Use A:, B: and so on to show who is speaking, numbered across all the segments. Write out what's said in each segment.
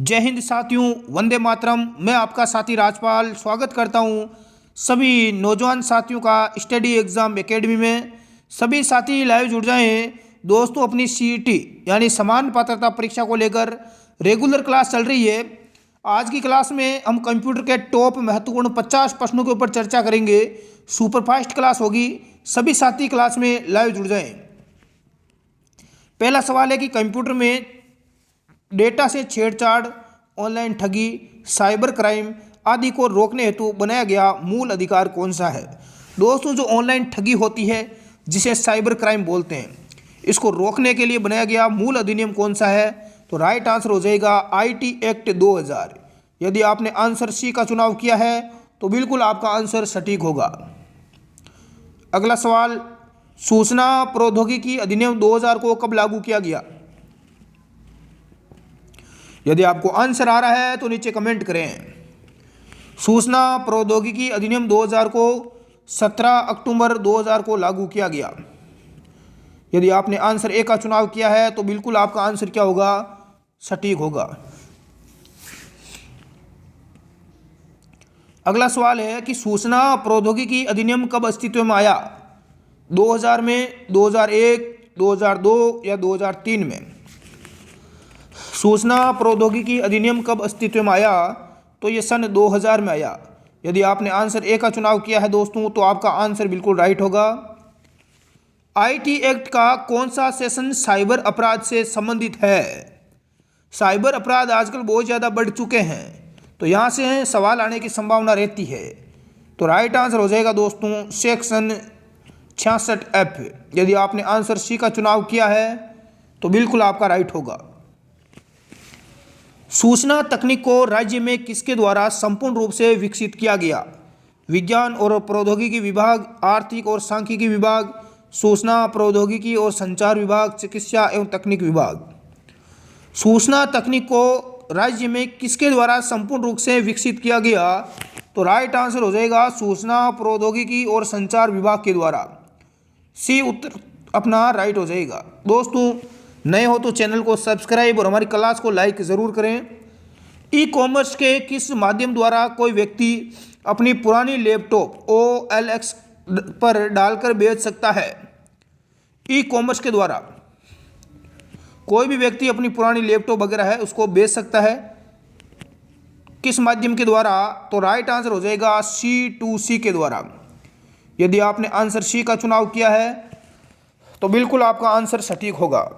A: जय हिंद साथियों, वंदे मातरम। मैं आपका साथी राजपाल स्वागत करता हूं सभी नौजवान साथियों का स्टडी एग्ज़ाम एकेडमी में। सभी साथी लाइव जुड़ जाएं। दोस्तों, अपनी सीईटी यानी समान पात्रता परीक्षा को लेकर रेगुलर क्लास चल रही है। आज की क्लास में हम कंप्यूटर के टॉप महत्वपूर्ण 50 प्रश्नों के ऊपर चर्चा करेंगे। सुपरफास्ट क्लास होगी, सभी साथी क्लास में लाइव जुड़ जाएं। पहला सवाल है कि कंप्यूटर में डेटा से छेड़छाड़, ऑनलाइन ठगी, साइबर क्राइम आदि को रोकने हेतु बनाया गया मूल अधिकार कौन सा है। दोस्तों, जो ऑनलाइन ठगी होती है जिसे साइबर क्राइम बोलते हैं, इसको रोकने के लिए बनाया गया मूल अधिनियम कौन सा है? तो राइट आंसर हो जाएगा आईटी एक्ट 2000। यदि आपने आंसर सी का चुनाव किया है तो बिल्कुल आपका आंसर सटीक होगा। अगला सवाल, सूचना प्रौद्योगिकी अधिनियम 2000 को कब लागू किया गया? यदि आपको आंसर आ रहा है तो नीचे कमेंट करें। सूचना प्रौद्योगिकी अधिनियम 2000 को 17 अक्टूबर 2000 को लागू किया गया। यदि आपने आंसर ए का चुनाव किया है तो बिल्कुल आपका आंसर क्या होगा? सटीक होगा। अगला सवाल है कि सूचना प्रौद्योगिकी अधिनियम कब अस्तित्व में आया? 2000 में, 2001, 2002 या 2003 में? सूचना प्रौद्योगिकी अधिनियम कब अस्तित्व में आया? तो ये सन 2000 में आया। यदि आपने आंसर ए का चुनाव किया है दोस्तों तो आपका आंसर बिल्कुल राइट होगा। आईटी एक्ट का कौन सा सेशन साइबर अपराध से संबंधित है? साइबर अपराध आजकल बहुत ज़्यादा बढ़ चुके हैं, तो यहाँ से सवाल आने की संभावना रहती है। तो राइट आंसर हो जाएगा दोस्तों सेक्शन 66F। यदि आपने आंसर सी का चुनाव किया है तो बिल्कुल आपका राइट होगा। सूचना तकनीक को राज्य में किसके द्वारा संपूर्ण रूप से विकसित किया गया? विज्ञान और प्रौद्योगिकी विभाग, आर्थिक और सांख्यिकी विभाग, सूचना प्रौद्योगिकी और संचार विभाग, चिकित्सा एवं तकनीक विभाग। सूचना तकनीक को राज्य में किसके द्वारा संपूर्ण रूप से विकसित किया गया? तो राइट आंसर हो जाएगा सूचना प्रौद्योगिकी और संचार विभाग के द्वारा। सी उत्तर अपना राइट हो जाएगा। दोस्तों, नए हो तो चैनल को सब्सक्राइब और हमारी क्लास को लाइक ज़रूर करें। ई कॉमर्स के किस माध्यम द्वारा कोई व्यक्ति अपनी पुरानी लैपटॉप OLX पर डालकर बेच सकता है? ई कॉमर्स के द्वारा कोई भी व्यक्ति अपनी पुरानी लैपटॉप वगैरह है उसको बेच सकता है। किस माध्यम के द्वारा? तो राइट आंसर हो जाएगा C2C के द्वारा। यदि आपने आंसर सी का चुनाव किया है तो बिल्कुल आपका आंसर सटीक होगा।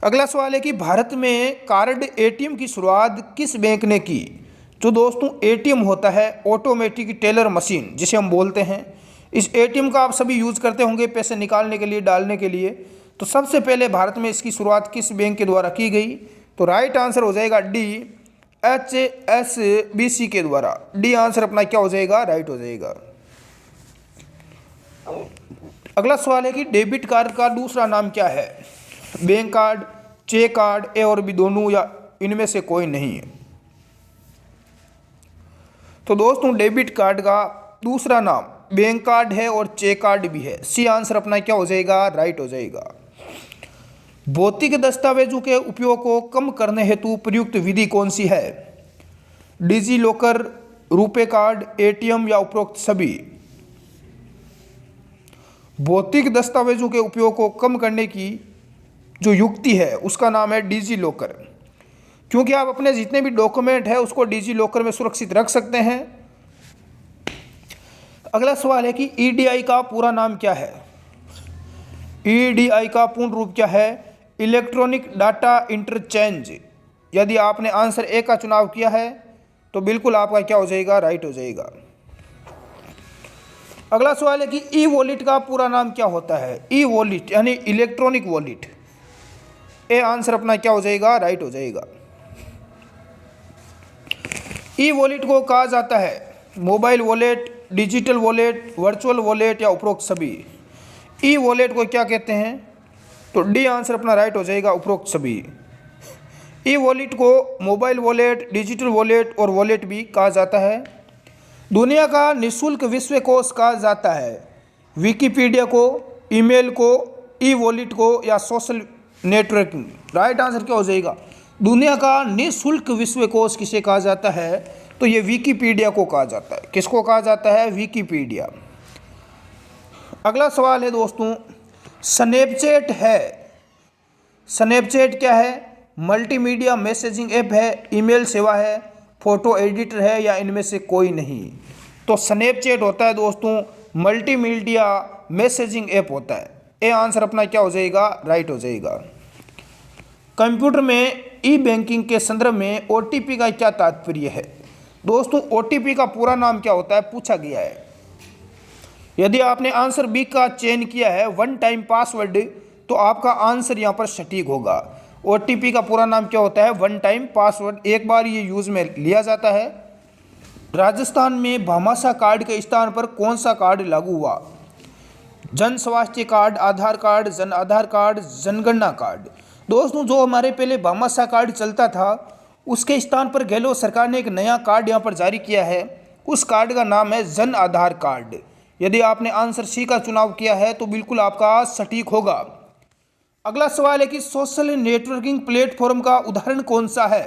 A: अगला सवाल है कि भारत में कार्ड ATM की शुरुआत किस बैंक ने की? जो दोस्तों ATM होता है, ऑटोमेटिक टेलर मशीन जिसे हम बोलते हैं, इस ATM का आप सभी यूज़ करते होंगे पैसे निकालने के लिए, डालने के लिए। तो सबसे पहले भारत में इसकी शुरुआत किस बैंक के द्वारा की गई? तो राइट आंसर हो जाएगा डी, HSBC के द्वारा। डी आंसर अपना क्या हो जाएगा? राइट हो जाएगा। अगला सवाल है कि डेबिट कार्ड का दूसरा नाम क्या है? बैंक कार्ड, चेक कार्ड, ए और बी दोनों, या इनमें से कोई नहीं है? तो दोस्तों, डेबिट कार्ड का दूसरा नाम बैंक कार्ड है और चेक कार्ड भी है। सी आंसर अपना क्या हो जाएगा? राइट हो जाएगा। भौतिक दस्तावेजों के उपयोग को कम करने हेतु प्रयुक्त विधि कौन सी है? Digi locker, RuPay card, ATM या उपरोक्त सभी? भौतिक दस्तावेजों के उपयोग को कम करने की जो युक्ति है उसका नाम है डिजी लॉकर, क्योंकि आप अपने जितने भी डॉक्यूमेंट है उसको डिजी लॉकर में सुरक्षित रख सकते हैं। अगला सवाल है कि EDI का पूरा नाम क्या है? EDI का पूर्ण रूप क्या है? Electronic data interchange. यदि आपने आंसर ए का चुनाव किया है तो बिल्कुल आपका क्या हो जाएगा? राइट हो जाएगा। अगला सवाल है कि ई वॉलेट का पूरा नाम क्या होता है? ई वॉलेट यानी इलेक्ट्रॉनिक वॉलेट। ए आंसर अपना क्या हो जाएगा? राइट हो जाएगा। ई वॉलेट को कहा जाता है mobile wallet, digital wallet, virtual wallet या उपरोक्त सभी? ई वॉलेट को क्या कहते हैं? तो डी आंसर अपना राइट हो जाएगा, उपरोक्त सभी। ई वॉलेट को मोबाइल वॉलेट, डिजिटल वॉलेट और वॉलेट भी कहा जाता है। दुनिया का निःशुल्क विश्व कोश कहा जाता है विकिपीडिया को, ईमेल को, ई वॉलेट को या सोशल नेटवर्किंग? राइट आंसर क्या हो जाएगा? दुनिया का निःशुल्क विश्वकोश किसे कहा जाता है? तो ये विकिपीडिया को कहा जाता है। किसको कहा जाता है? विकिपीडिया। अगला सवाल है दोस्तों, स्नैपचैट है। स्नैपचैट क्या है? मल्टीमीडिया मैसेजिंग ऐप है, ईमेल सेवा है, फोटो एडिटर है, या इनमें से कोई नहीं? तो स्नैपचैट होता है दोस्तों मल्टीमीडिया मैसेजिंग ऐप होता है। ये आंसर अपना क्या हो जाएगा? राइट हो जाएगा। कंप्यूटर में ई बैंकिंग के संदर्भ में ओटीपी का क्या तात्पर्य है? दोस्तों ओटीपी का पूरा नाम क्या होता है पूछा गया है। यदि आपने आंसर बी का चयन किया है, वन टाइम पासवर्ड, तो आपका आंसर यहाँ पर सटीक होगा। ओटीपी का पूरा नाम क्या होता है? वन टाइम पासवर्ड, एक बार ये यूज में लिया जाता है। राजस्थान में भामाशाह कार्ड के स्थान पर कौन सा कार्ड लागू हुआ? जन स्वास्थ्य कार्ड, आधार कार्ड, जन आधार कार्ड, जनगणना कार्ड। दोस्तों जो हमारे पहले भामाशाह कार्ड चलता था उसके स्थान पर गहलोत सरकार ने एक नया कार्ड यहाँ पर जारी किया है। उस कार्ड का नाम है जन आधार कार्ड। यदि आपने आंसर सी का चुनाव किया है तो बिल्कुल आपका सटीक होगा। अगला सवाल है कि सोशल नेटवर्किंग प्लेटफॉर्म का उदाहरण कौन सा है?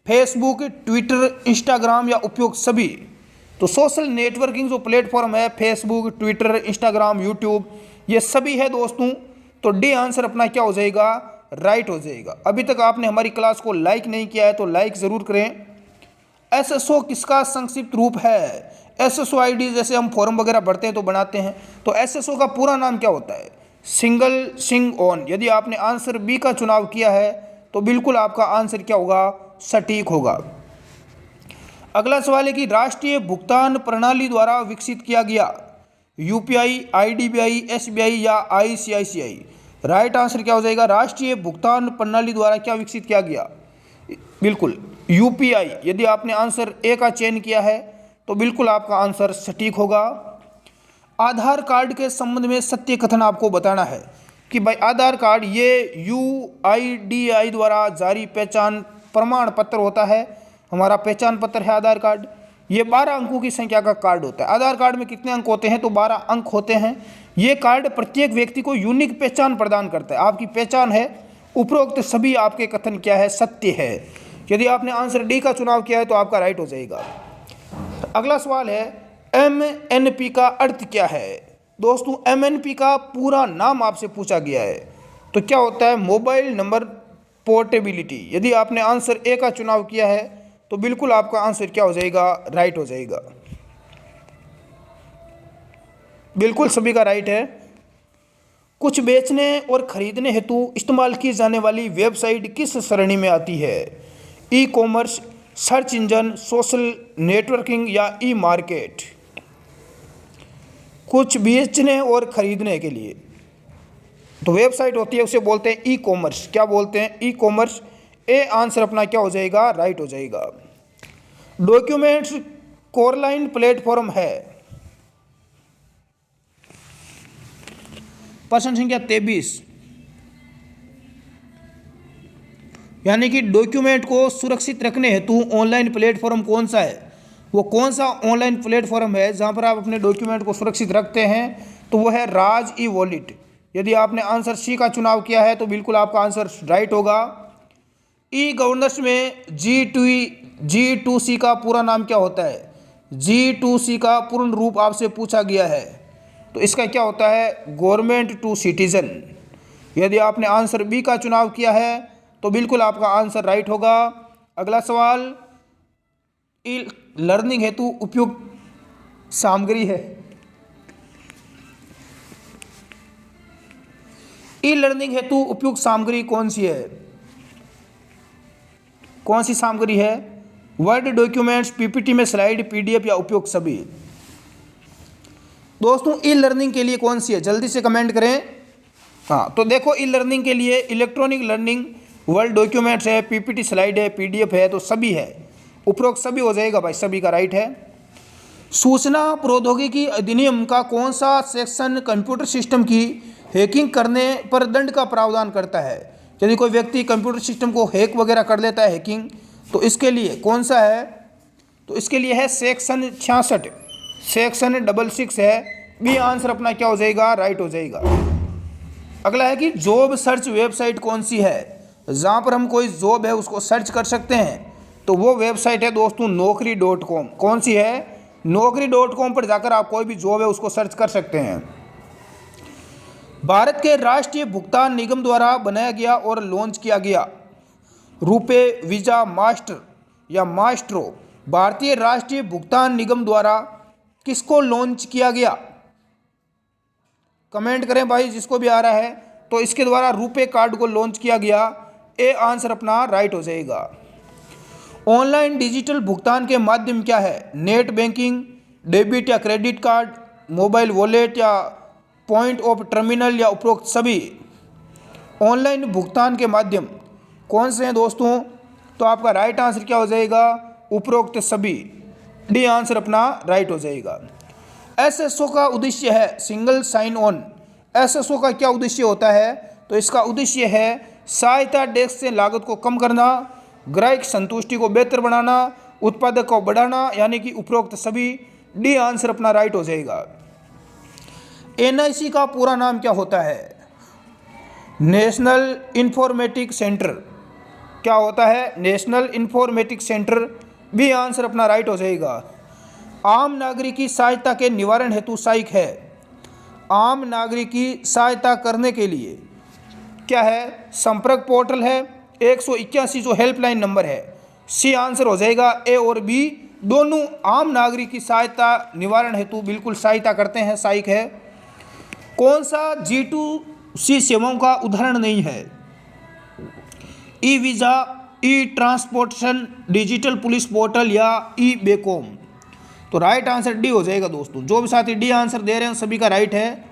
A: फेसबुक, ट्विटर, इंस्टाग्राम या उपयोग सभी? तो सोशल नेटवर्किंग जो प्लेटफॉर्म है फेसबुक, ट्विटर, इंस्टाग्राम, यूट्यूब, ये सभी है दोस्तों। तो डी आंसर अपना क्या हो जाएगा? राइट हो जाएगा। अभी तक आपने हमारी क्लास को लाइक नहीं किया है तो लाइक ज़रूर करें। एसएसओ किसका संक्षिप्त रूप है? एसएसओ आईडी जैसे हम फॉर्म वगैरह भरते हैं तो बनाते हैं, तो एसएसओ का पूरा नाम क्या होता है? Single sing on. यदि आपने आंसर बी का चुनाव किया है तो बिल्कुल आपका आंसर क्या होगा? सटीक होगा। अगला सवाल है कि राष्ट्रीय भुगतान प्रणाली द्वारा विकसित किया गया यूपीआई, आईडीबीआई, एसबीआई या आईसीआईसीआई? राइट आंसर क्या हो जाएगा? राष्ट्रीय भुगतान प्रणाली द्वारा क्या विकसित किया गया? बिल्कुल यूपीआई। यदि आपने आंसर ए का चयन किया है तो बिल्कुल आपका आंसर सटीक होगा। आधार कार्ड के संबंध में सत्य कथन आपको बताना है कि भाई आधार कार्ड ये यूआईडीआई द्वारा जारी पहचान प्रमाण पत्र होता है। हमारा पहचान पत्र है आधार कार्ड। ये 12 अंकों की संख्या का कार्ड होता है। आधार कार्ड में कितने अंक होते हैं? तो 12 अंक होते हैं। ये कार्ड प्रत्येक व्यक्ति को यूनिक पहचान प्रदान करता है। आपकी पहचान है। उपरोक्त सभी आपके कथन क्या है? सत्य है। यदि आपने आंसर डी का चुनाव किया है तो आपका राइट हो जाएगा। अगला सवाल है एमएनपी का अर्थ क्या है? दोस्तों एमएनपी का पूरा नाम आपसे पूछा गया है। तो क्या होता है? Mobile number portability. यदि आपने आंसर ए का चुनाव किया है तो बिल्कुल आपका आंसर क्या हो जाएगा? राइट हो जाएगा। बिल्कुल सभी का राइट है। कुछ बेचने और खरीदने हेतु इस्तेमाल की जाने वाली वेबसाइट किस श्रेणी में आती है? E commerce, search engine, social networking या ई मार्केट? कुछ बेचने और खरीदने के लिए तो वेबसाइट होती है उसे बोलते हैं ई कॉमर्स। क्या बोलते हैं? E commerce. ए आंसर अपना क्या हो जाएगा? राइट हो जाएगा। डॉक्यूमेंट्स कोरलाइन प्लेटफॉर्म है। प्रश्न संख्या 23, यानी कि डॉक्यूमेंट को सुरक्षित रखने हेतु ऑनलाइन प्लेटफॉर्म कौन सा है? वो कौन सा ऑनलाइन प्लेटफॉर्म है जहां पर आप अपने डॉक्यूमेंट को सुरक्षित रखते हैं? तो वो है राज ई वॉलेट। यदि आपने आंसर सी का चुनाव किया है तो बिल्कुल आपका आंसर राइट होगा। ई गवर्नेंस में G2C का पूरा नाम क्या होता है? G2C का पूर्ण रूप आपसे पूछा गया है तो इसका क्या होता है? Government to citizen. यदि आपने आंसर बी का चुनाव किया है तो बिल्कुल आपका आंसर राइट होगा। अगला सवाल ई लर्निंग हेतु उपयुक्त सामग्री है। ई लर्निंग हेतु उपयुक्त सामग्री कौन सी है? कौन सी सामग्री है? वर्ड डॉक्यूमेंट्स, पीपीटी में स्लाइड, पीडीएफ या उपयुक्त सभी? दोस्तों ई लर्निंग के लिए कौन सी है? जल्दी से कमेंट करें। हाँ तो देखो ई लर्निंग के लिए इलेक्ट्रॉनिक लर्निंग, वर्ड डॉक्यूमेंट्स है, पीपीटी स्लाइड है, पीडीएफ है, तो सभी है। उपरोक्त सभी हो जाएगा भाई, सभी का राइट है। सूचना प्रौद्योगिकी अधिनियम का कौन सा सेक्शन कंप्यूटर सिस्टम की हैकिंग करने पर दंड का प्रावधान करता है? यदि कोई व्यक्ति कंप्यूटर सिस्टम को हैक वगैरह कर लेता है, हैकिंग, तो इसके लिए कौन सा है? तो इसके लिए है सेक्शन 66, सेक्शन 66 है। बी आंसर अपना क्या हो जाएगा? राइट हो जाएगा। अगला है कि जॉब सर्च वेबसाइट कौन सी है? जहाँ पर हम कोई जॉब है उसको सर्च कर सकते हैं, तो वो वेबसाइट है दोस्तों naukri.com। कौन सी है? naukri.com पर जाकर आप कोई भी जॉब है उसको सर्च कर सकते हैं। भारत के राष्ट्रीय भुगतान निगम द्वारा बनाया गया और लॉन्च किया गया रुपे वीज़ा मास्टर या मास्ट्रो भारतीय राष्ट्रीय भुगतान निगम द्वारा किसको लॉन्च किया गया? कमेंट करें भाई जिसको भी आ रहा है। तो इसके द्वारा रुपे कार्ड को लॉन्च किया गया। ए आंसर अपना राइट हो जाएगा। ऑनलाइन डिजिटल भुगतान के माध्यम क्या है? नेट बैंकिंग, डेबिट या क्रेडिट कार्ड, मोबाइल वॉलेट या पॉइंट ऑफ टर्मिनल या उपरोक्त सभी। ऑनलाइन भुगतान के माध्यम कौन से हैं दोस्तों? तो आपका राइट आंसर क्या हो जाएगा? उपरोक्त सभी। डी आंसर अपना राइट हो जाएगा। एसएसओ का उद्देश्य है सिंगल साइन ऑन। एसएसओ का क्या उद्देश्य होता है? तो इसका उद्देश्य है सहायता डेस्क से लागत को कम करना, ग्राहक संतुष्टि को बेहतर बनाना, उत्पादक को बढ़ाना, यानी कि उपरोक्त सभी। डी आंसर अपना राइट हो जाएगा। एनआईसी का पूरा नाम क्या होता है? National informatic centre. क्या होता है? National informatic centre. B answer अपना राइट हो जाएगा। आम नागरिक की सहायता के निवारण हेतु सहायक है। आम नागरिक की सहायता करने के लिए क्या है? संपर्क पोर्टल है। 181 जो हेल्पलाइन नंबर है। सी आंसर हो जाएगा। ए और बी दोनों आम नागरिक की सहायता निवारण हेतु बिल्कुल सहायता करते हैं, सहायक है। कौन सा G2C सेवाओं का उदाहरण नहीं है? ई वीज़ा, ई ट्रांसपोर्टेशन, डिजिटल पुलिस पोर्टल या ई बेकॉम। तो राइट आंसर डी हो जाएगा दोस्तों। जो भी साथी डी आंसर दे रहे हैं सभी का राइट है।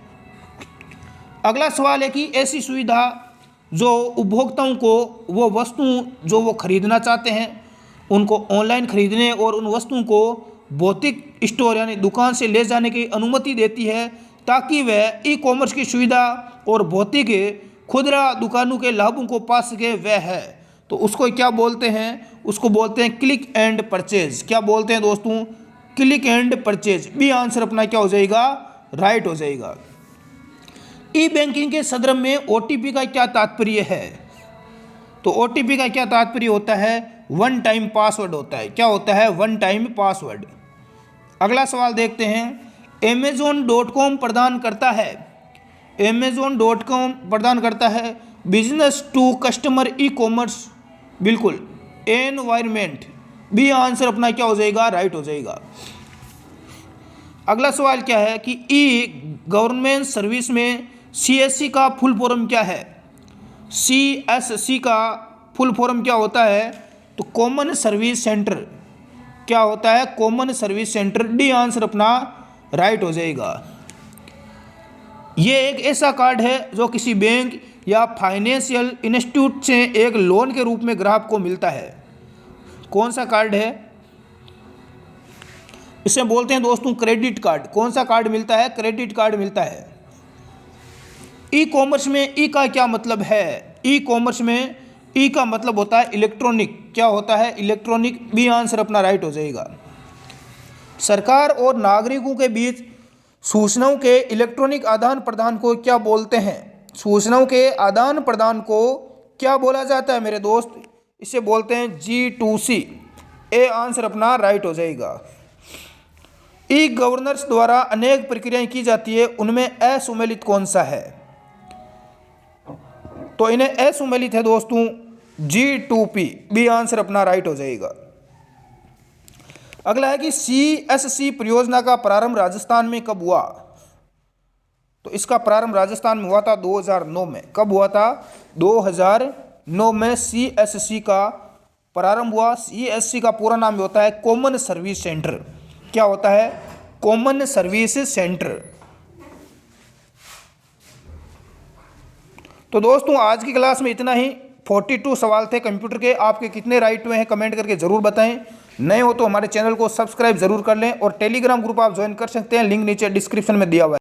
A: अगला सवाल है कि ऐसी सुविधा जो उपभोक्ताओं को वो वस्तु जो वो खरीदना चाहते हैं उनको ऑनलाइन खरीदने और उन वस्तुओं को भौतिक स्टोर यानी दुकान से ले जाने की अनुमति देती है, ताकि वह ई कॉमर्स की सुविधा और भौतिक खुदरा दुकानों के लाभों को पा सके, वह है। तो उसको क्या बोलते हैं? उसको बोलते हैं क्लिक एंड परचेज। क्या बोलते हैं दोस्तों? Click and purchase. B answer अपना क्या हो जाएगा? राइट हो जाएगा। ई बैंकिंग के संदर्भ में ओटीपी का क्या तात्पर्य है? तो ओटीपी का क्या तात्पर्य होता है? वन टाइम पासवर्ड होता है। क्या होता है? One time password. अगला सवाल देखते हैं। Amazon.com प्रदान करता है। Amazon.com प्रदान करता है business to customer e commerce बिल्कुल एनवायरमेंट। बी आंसर अपना क्या हो जाएगा? राइट हो जाएगा। अगला सवाल क्या है कि ई गवर्नमेंट सर्विस में सीएससी का फुल फॉर्म क्या है? सीएससी का फुल फॉर्म क्या होता है? तो कॉमन सर्विस सेंटर। क्या होता है? Common service centre. D answer अपना राइट हो जाएगा। ये एक ऐसा कार्ड है जो किसी बैंक या फाइनेंशियल इंस्टीट्यूट से एक लोन के रूप में ग्राहक को मिलता है। कौन सा कार्ड है? इसे बोलते हैं दोस्तों क्रेडिट कार्ड। कौन सा कार्ड मिलता है? क्रेडिट कार्ड मिलता है। ई कॉमर्स में ई का क्या मतलब है? ई कॉमर्स में ई का मतलब होता है इलेक्ट्रॉनिक। क्या होता है? इलेक्ट्रॉनिक। बी आंसर अपना राइट हो जाएगा। सरकार और नागरिकों के बीच सूचनाओं के इलेक्ट्रॉनिक आदान प्रदान को क्या बोलते हैं? सूचनाओं के आदान प्रदान को क्या बोला जाता है मेरे दोस्त? इसे बोलते हैं G2C। ए आंसर अपना राइट हो जाएगा। ई गवर्नेंस द्वारा अनेक प्रक्रियाएं की जाती है, उनमें असुमेलित कौन सा है? तो इन्हें असुमेलित है दोस्तों G2P। बी आंसर अपना राइट हो जाएगा। अगला है कि CSC परियोजना का प्रारंभ राजस्थान में कब हुआ? तो इसका प्रारंभ राजस्थान में हुआ था 2009 में। कब हुआ था? 2009 में CSC का प्रारंभ हुआ। CSC का पूरा नाम होता है कॉमन सर्विस सेंटर। क्या होता है? Common service centre. तो दोस्तों आज की क्लास में इतना ही। 42 सवाल थे कंप्यूटर के। आपके कितने राइट हुए हैं कमेंट करके ज़रूर बताएं। नए हो तो हमारे चैनल को सब्सक्राइब जरूर कर लें और टेलीग्राम ग्रुप आप ज्वाइन कर सकते हैं, लिंक नीचे डिस्क्रिप्शन में दिया हुआ है।